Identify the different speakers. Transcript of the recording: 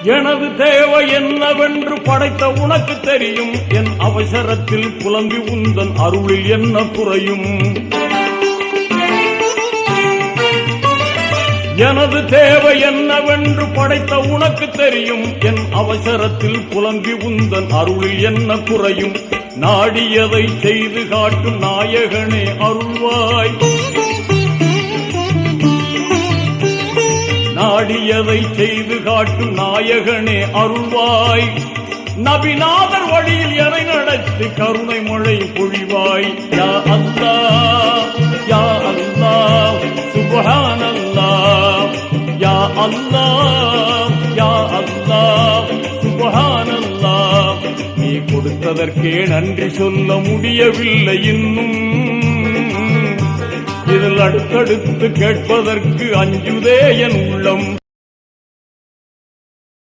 Speaker 1: எனது தேவை என்னவென்று படைத்த உனக்கு தெரியும். என் அவசரத்தில் புலம்பி உந்தன் அருளில் என்ன குறையும். எனது தேவை என்னவென்று படைத்த உனக்கு தெரியும். என் அவசரத்தில் புலம்பி உந்தன் அருளில் என்ன குறையும். நாடியதை செய்து காட்டும் நாயகனே அருள்வாய். நாடியதை செய்து காட்டும் நாயகனே அருள்வாய். நபிநாதர் வழியில் என நடத்தி கருணை மழை பொழிவாய். யா அல்லாஹ் யா அல்லாஹ் சுப்ஹானல்லாஹ். யா அல்லாஹ் யா அல்லாஹ் சுப்ஹானல்லாஹ். நீ கொடுத்ததற்கே நன்றி சொல்ல முடியவில்லை இன்னும். இதில் அடுத்தடுத்து கேட்பதற்கு அஞ்சுதே என் உள்ளம்.